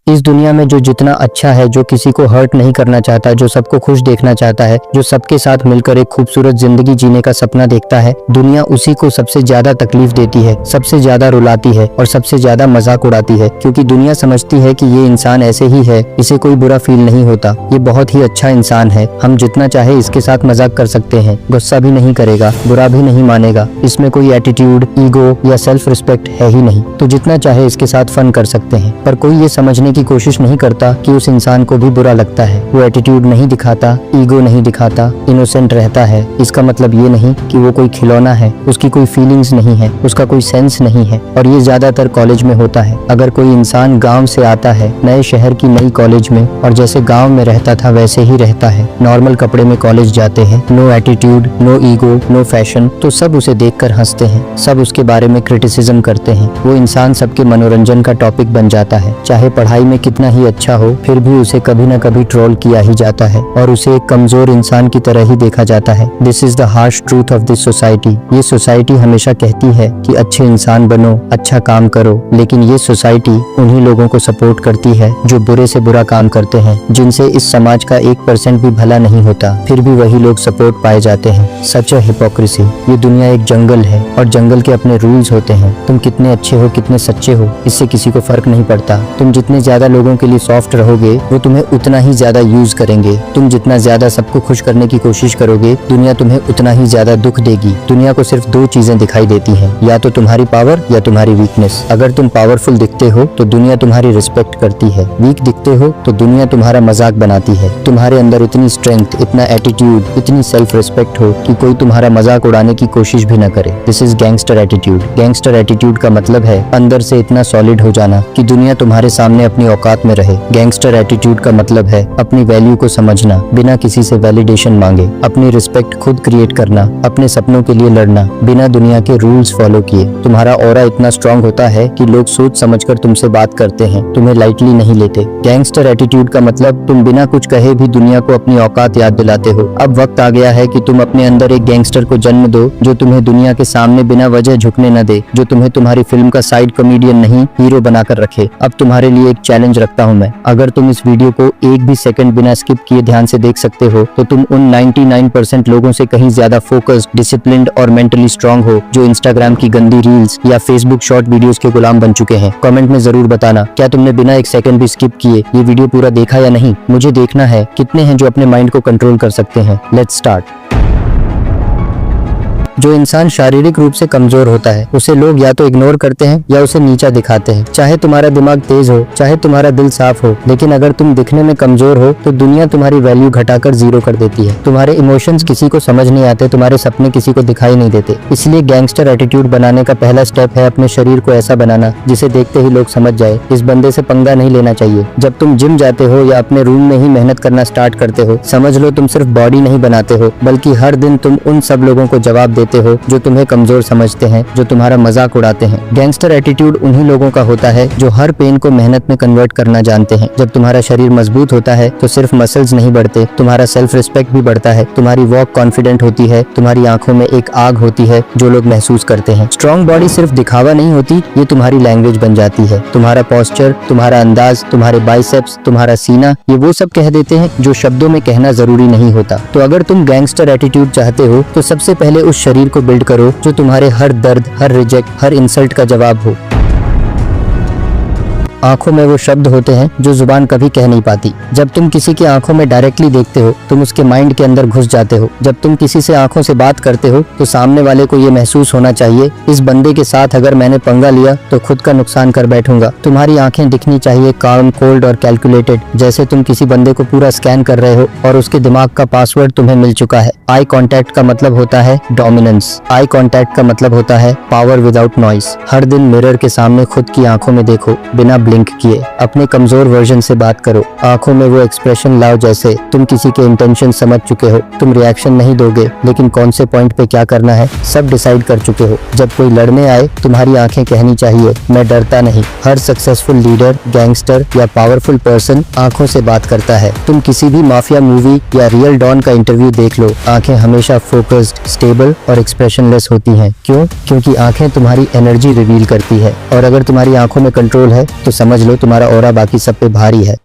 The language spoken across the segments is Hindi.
इस दुनिया में जो जितना अच्छा है, जो किसी को हर्ट नहीं करना चाहता, जो सबको खुश देखना चाहता है, जो सबके साथ मिलकर एक खूबसूरत जिंदगी जीने का सपना देखता है, दुनिया उसी को सबसे ज्यादा तकलीफ देती है, सबसे ज्यादा रुलाती है और सबसे ज्यादा मजाक उड़ाती है। क्योंकि दुनिया समझती है कि ये इंसान ऐसे ही है, इसे कोई बुरा फील नहीं होता, ये बहुत ही अच्छा इंसान है, हम जितना चाहे इसके साथ मजाक कर सकते हैं, गुस्सा भी नहीं करेगा, बुरा भी नहीं मानेगा, इसमें कोई एटीट्यूड, ईगो या सेल्फ रिस्पेक्ट है ही नहीं, तो जितना चाहे इसके साथ फन कर सकते हैं। पर कोई ये समझने की कोशिश नहीं करता कि उस इंसान को भी बुरा लगता है। वो एटीट्यूड नहीं दिखाता, ईगो नहीं दिखाता, इनोसेंट रहता है। इसका मतलब ये नहीं कि वो कोई खिलौना है, उसकी कोई फीलिंग्स नहीं है, उसका कोई सेंस नहीं है। और ये ज्यादातर कॉलेज में होता है। अगर कोई इंसान गांव से आता है, नए शहर की नई कॉलेज में, और जैसे गांव में रहता था वैसे ही रहता है, नॉर्मल कपड़े में कॉलेज जाते हैं, no attitude, no ego, no fashion, तो सब उसे देखकर हंसते हैं, सब उसके बारे में क्रिटिसिज्म करते हैं। वो इंसान सबके मनोरंजन का टॉपिक बन जाता है। चाहे पढ़ाई में कितना ही अच्छा हो, फिर भी उसे कभी न कभी ट्रोल किया ही जाता है और उसे एक कमजोर इंसान की तरह ही देखा जाता है। This is the harsh truth of this society. ये सोसाइटी हमेशा कहती है कि अच्छे इंसान बनो, अच्छा काम करो, लेकिन ये सोसाइटी उन्हीं लोगों को सपोर्ट करती है जो बुरे से बुरा काम करते हैं, जिनसे इस समाज का 1% भी भला नहीं होता, फिर भी वही लोग सपोर्ट पाए जाते हैं। सच अ हिपोक्रेसी। ये दुनिया एक जंगल है और जंगल के अपने रूल्स होते हैं। तुम कितने अच्छे हो, कितने सच्चे हो, इससे किसी को फर्क नहीं पड़ता। तुम जितने ज्यादा लोगों के लिए सॉफ्ट रहोगे, वो तुम्हें उतना ही ज्यादा यूज करेंगे। तुम जितना ज्यादा सबको खुश करने की कोशिश करोगे, दुनिया तुम्हें उतना ही ज्यादा दुख देगी। दुनिया को सिर्फ दो चीजें दिखाई देती हैं, या तो तुम्हारी पावर या तुम्हारी वीकनेस। अगर तुम पावरफुल दिखते हो तो दुनिया तुम्हारी रिस्पेक्ट करती है, वीक दिखते हो तो दुनिया तुम्हारा मजाक बनाती है। तुम्हारे अंदर इतनी स्ट्रेंथ, इतना एटीट्यूड, इतनी सेल्फ रिस्पेक्ट हो कि कोई तुम्हारा मजाक उड़ाने की कोशिश भी न करे। This is gangster attitude. Gangster attitude का मतलब है अंदर से इतना सॉलिड हो जाना कि दुनिया तुम्हारे सामने अपनी औकात में रहे। गैंगस्टर एटीट्यूड का मतलब है अपनी वैल्यू को समझना, बिना किसी से वैलिडेशन मांगे, अपनी रिस्पेक्ट खुद क्रिएट करना, अपने सपनों के लिए लड़ना, बिना दुनिया के रूल्स फॉलो किए। तुम्हारा ऑरा इतना स्ट्रांग होता है कि लोग सोच समझकर तुमसे बात करते हैं, तुम्हें लाइटली नहीं लेते। गैंगस्टर एटीट्यूड का मतलब तुम बिना कुछ कहे भी दुनिया को अपनी औकात याद दिलाते हो। अब वक्त आ गया है कि तुम अपने अंदर एक गैंगस्टर को जन्म दो, जो तुम्हें दुनिया के सामने बिना वजह झुकने न दे, जो तुम्हें तुम्हारी फिल्म का साइड कॉमेडियन नहीं, हीरो बनाकर रखे। अब तुम्हारे लिए एक चैलेंज रखता हूँ मैं। अगर तुम इस वीडियो को एक भी सेकंड बिना स्किप किए ध्यान से देख सकते हो, तो तुम उन 99% लोगों से कहीं ज्यादा फोकस्ड, डिसिप्लिन्ड और मेंटली स्ट्रांग हो, जो इंस्टाग्राम की गंदी रील्स या फेसबुक शॉर्ट वीडियोस के गुलाम बन चुके हैं। कमेंट में जरूर बताना, क्या तुमने बिना एक सेकंड भी स्किप किए ये वीडियो पूरा देखा या नहीं। मुझे देखना है कितने हैं जो अपने माइंड को कंट्रोल कर सकते हैं। Let's start. जो इंसान शारीरिक रूप से कमजोर होता है, उसे लोग या तो इग्नोर करते हैं या उसे नीचा दिखाते हैं। चाहे तुम्हारा दिमाग तेज हो, चाहे तुम्हारा दिल साफ हो, लेकिन अगर तुम दिखने में कमजोर हो तो दुनिया तुम्हारी वैल्यू घटाकर जीरो कर देती है। तुम्हारे इमोशंस किसी को समझ नहीं आते, तुम्हारे सपने किसी को दिखाई नहीं देते। इसलिए गैंगस्टर एटीट्यूड बनाने का पहला स्टेप है अपने शरीर को ऐसा बनाना जिसे देखते ही लोग समझ जाए, इस बंदे से पंगा नहीं लेना चाहिए। जब तुम जिम जाते हो या अपने रूम में ही मेहनत करना स्टार्ट करते हो, समझ लो तुम सिर्फ बॉडी नहीं बनाते हो, बल्कि हर दिन तुम उन सब लोगों को जवाब देते हो जो तुम्हें कमजोर समझते हैं, जो तुम्हारा मजाक उड़ाते हैं। गैंगस्टर एटीट्यूड उन्हीं लोगों का होता है जो हर पेन को मेहनत में कन्वर्ट करना जानते हैं। जब तुम्हारा शरीर मजबूत होता है तो सिर्फ मसल्स नहीं बढ़ते, तुम्हारा सेल्फ रिस्पेक्ट भी बढ़ता है, तुम्हारी वॉक कॉन्फिडेंट होती है, तुम्हारी आंखों में एक आग होती है जो लोग महसूस करते हैं। स्ट्रॉन्ग बॉडी सिर्फ दिखावा नहीं होती, ये तुम्हारी लैंग्वेज बन जाती है। तुम्हारा पोस्चर, तुम्हारा अंदाज, तुम्हारे बाइसेप्स, तुम्हारा सीना, ये वो सब कह देते हैं जो शब्दों में कहना जरूरी नहीं होता। तो अगर तुम गैंगस्टर एटीट्यूड चाहते हो तो सबसे पहले उस शरीर को बिल्ड करो जो तुम्हारे हर दर्द, हर रिजेक्ट, हर इंसल्ट का जवाब हो। आंखों में वो शब्द होते हैं जो जुबान कभी कह नहीं पाती। जब तुम किसी की आंखों में डायरेक्टली देखते हो, तुम उसके माइंड के अंदर घुस जाते हो। जब तुम किसी से आंखों से बात करते हो तो सामने वाले को ये महसूस होना चाहिए, इस बंदे के साथ अगर मैंने पंगा लिया तो खुद का नुकसान कर बैठूंगा। तुम्हारी आंखें दिखनी चाहिए काम, कोल्ड और कैलकुलेटेड, जैसे तुम किसी बंदे को पूरा स्कैन कर रहे हो और उसके दिमाग का पासवर्ड तुम्हें मिल चुका है। आई कॉन्टैक्ट का मतलब होता है डोमिनेंस। आई कॉन्टैक्ट का मतलब होता है पावर विदाउट नॉइस। हर दिन मिरर के सामने खुद की आंखों में देखो, बिना ब्लिंक किए। अपने कमजोर वर्जन से बात करो, आंखों में वो एक्सप्रेशन लाओ जैसे तुम किसी के इंटेंशन समझ चुके हो। तुम रिएक्शन नहीं दोगे, लेकिन कौन से पॉइंट पे क्या करना है सब डिसाइड कर चुके हो। जब कोई लड़ने आए, तुम्हारी आंखें कहनी चाहिए मैं डरता नहीं। हर सक्सेसफुल लीडर, गैंगस्टर या पावरफुल पर्सन आंखों से बात करता है। तुम किसी भी माफिया मूवी या रियल डॉन का इंटरव्यू देख लो, आंखें हमेशा फोकस्ड, स्टेबल और एक्सप्रेशनलेस होती हैं। क्यों? क्योंकि आंखें तुम्हारी एनर्जी रिवील करती है, और अगर तुम्हारी आंखों में कंट्रोल है तो समझ लो तुम्हारा ऑरा बाकी सब पे भारी है।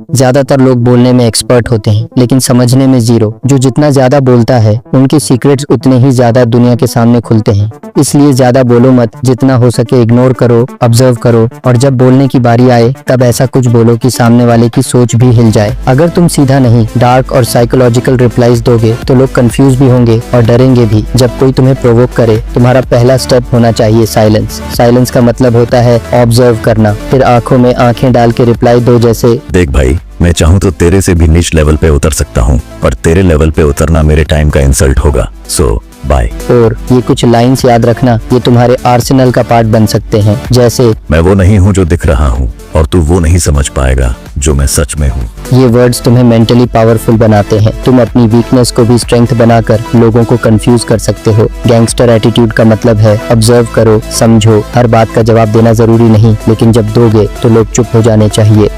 ज्यादातर लोग बोलने में एक्सपर्ट होते हैं लेकिन समझने में जीरो। जो जितना ज्यादा बोलता है उनके सीक्रेट्स उतने ही ज्यादा दुनिया के सामने खुलते हैं। इसलिए ज्यादा बोलो मत, जितना हो सके इग्नोर करो, ऑब्जर्व करो, और जब बोलने की बारी आए तब ऐसा कुछ बोलो कि सामने वाले की सोच भी हिल जाए। अगर तुम सीधा नहीं, डार्क और साइकोलॉजिकल रिप्लाईज दोगे तो लोग कंफ्यूज भी होंगे और डरेंगे भी। जब कोई तुम्हें प्रोवोक करे, तुम्हारा पहला स्टेप होना चाहिए साइलेंस। साइलेंस का मतलब होता है ऑब्जर्व करना, फिर आंखों में आंखें डाल के रिप्लाई दो, जैसे देख भाई, मैं चाहूँ तो तेरे से भी नीच लेवल पे उतर सकता हूँ, पर तेरे लेवल पे उतरना मेरे टाइम का इंसल्ट होगा, सो बाय। और ये कुछ लाइंस याद रखना, ये तुम्हारे आर्सेनल का पार्ट बन सकते हैं, जैसे मैं वो नहीं हूँ जो दिख रहा हूँ, और तू वो नहीं समझ पाएगा जो मैं सच में हूँ। ये वर्ड्स तुम्हें मेंटली पावरफुल बनाते हैं। तुम अपनी वीकनेस को भी स्ट्रेंथ बनाकर लोगों को कंफ्यूज कर सकते हो। गैंगस्टर एटीट्यूड का मतलब है ऑब्जर्व करो, समझो, हर बात का जवाब देना जरूरी नहीं, लेकिन जब दोगे तो लोग चुप हो जाने चाहिए।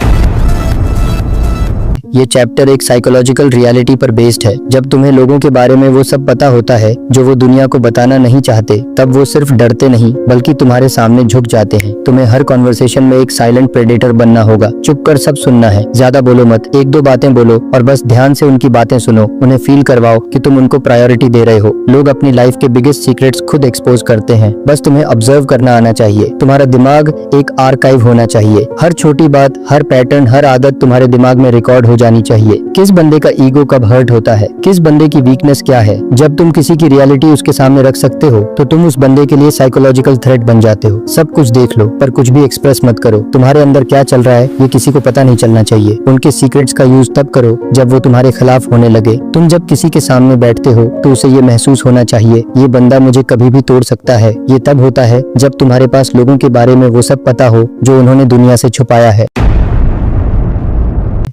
ये चैप्टर एक साइकोलॉजिकल रियलिटी पर बेस्ड है। जब तुम्हें लोगों के बारे में वो सब पता होता है जो वो दुनिया को बताना नहीं चाहते, तब वो सिर्फ डरते नहीं बल्कि तुम्हारे सामने झुक जाते हैं। तुम्हें हर कॉन्वर्सेशन में एक साइलेंट प्रेडेटर बनना होगा। चुप कर सब सुनना है, ज्यादा बोलो मत, एक दो बातें बोलो और बस ध्यान से उनकी बातें सुनो। उन्हें फील करवाओ कि तुम उनको प्रायोरिटी दे रहे हो। लोग अपनी लाइफ के बिगेस्ट सीक्रेट्स खुद एक्सपोज करते हैं, बस तुम्हें ऑब्जर्व करना आना चाहिए। तुम्हारा दिमाग एक आर्काइव होना चाहिए। हर छोटी बात, हर पैटर्न, हर आदत तुम्हारे दिमाग में रिकॉर्ड हो जानी चाहिए। किस बंदे का ईगो कब हर्ट होता है, किस बंदे की वीकनेस क्या है। जब तुम किसी की रियलिटी उसके सामने रख सकते हो तो तुम उस बंदे के लिए साइकोलॉजिकल थ्रेट बन जाते हो। सब कुछ देख लो पर कुछ भी एक्सप्रेस मत करो। तुम्हारे अंदर क्या चल रहा है ये किसी को पता नहीं चलना चाहिए। उनके सीक्रेट्स का यूज तब करो जब वो तुम्हारे खिलाफ होने लगे। तुम जब किसी के सामने बैठते हो तो उसे ये महसूस होना चाहिए, ये बंदा मुझे कभी भी तोड़ सकता है। ये तब होता है जब तुम्हारे पास लोगों के बारे में वो सब पता हो जो उन्होंने दुनिया से छुपाया है।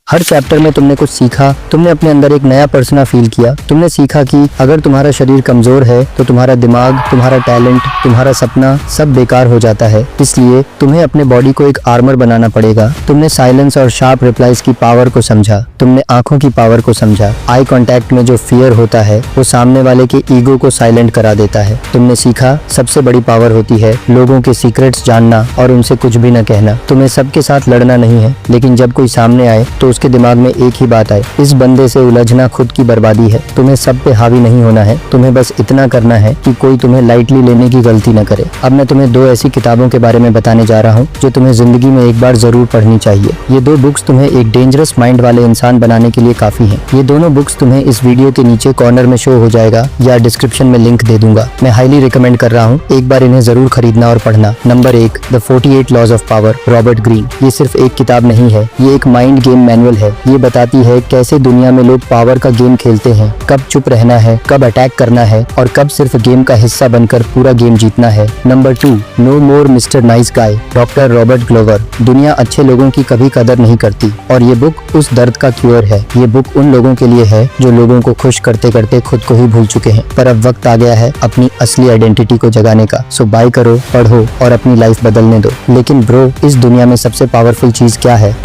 हर चैप्टर में तुमने कुछ सीखा, तुमने अपने अंदर एक नया पर्सना फील किया। तुमने सीखा कि अगर तुम्हारा शरीर कमजोर है तो तुम्हारा दिमाग, तुम्हारा टैलेंट, तुम्हारा सपना सब बेकार हो जाता है। इसलिए तुम्हें अपने बॉडी को एक आर्मर बनाना पड़ेगा। तुमने साइलेंस और शार्प रिप्लाईज की पावर को समझा। तुमने आंखों की पावर को समझा। आई कांटेक्ट में जो फियर होता है वो सामने वाले के ईगो को साइलेंट करा देता है। तुमने सीखा सबसे बड़ी पावर होती है लोगों के सीक्रेट्स जानना और उनसे कुछ भी न कहना। तुम्हें सबके साथ लड़ना नहीं है, लेकिन जब कोई सामने आए तो उसके दिमाग में एक ही बात आए, इस बंदे से उलझना खुद की बर्बादी है। तुम्हें सब पे हावी नहीं होना है, तुम्हें बस इतना करना है कि कोई तुम्हें लाइटली लेने की गलती न करे। अब मैं तुम्हें दो ऐसी किताबों के बारे में बताने जा रहा हूँ जो तुम्हें जिंदगी में एक बार जरूर पढ़नी चाहिए। ये दो बुक्स तुम्हें एक डेंजरस माइंड वाले इंसान बनाने के लिए काफी हैं। ये दोनों बुक्स तुम्हें इस वीडियो के नीचे कॉर्नर में शो हो जाएगा या डिस्क्रिप्शन में लिंक दे दूंगा। मैं हाईली रिकमेंड कर रहा हूँ, एक बार इन्हें जरूर खरीदना और पढ़ना। Number 1, the 48 laws of power, Robert Greene. ये सिर्फ एक किताब नहीं है, ये एक माइंड गेम मैनुअल है। ये बताती है कैसे दुनिया में लोग पावर का गेम खेलते हैं, कब चुप रहना है, कब अटैक करना है और कब सिर्फ गेम का हिस्सा बनकर पूरा गेम जीतना है। Number 2, no more mister nice guy, doctor Robert Glover. दुनिया अच्छे लोगों की कभी कदर नहीं करती और ये बुक उस दर्द का क्योर है। ये बुक उन लोगों के लिए है जो लोगों को खुश करते करते खुद को ही भूल चुके हैं। पर अब वक्त आ गया है अपनी असली आइडेंटिटी को जगाने का। सो बाय करो, पढ़ो और अपनी लाइफ बदलने दो। लेकिन ब्रो, इस दुनिया में सबसे पावरफुल चीज क्या है?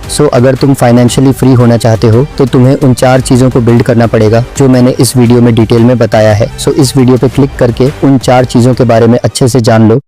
सो अगर तुम फाइनेंशियली फ्री होना चाहते हो तो तुम्हें उन 4 चीजों को बिल्ड करना पड़ेगा जो मैंने इस वीडियो में डिटेल में बताया है। सो इस वीडियो पे क्लिक करके उन 4 चीजों के बारे में अच्छे से जान लो।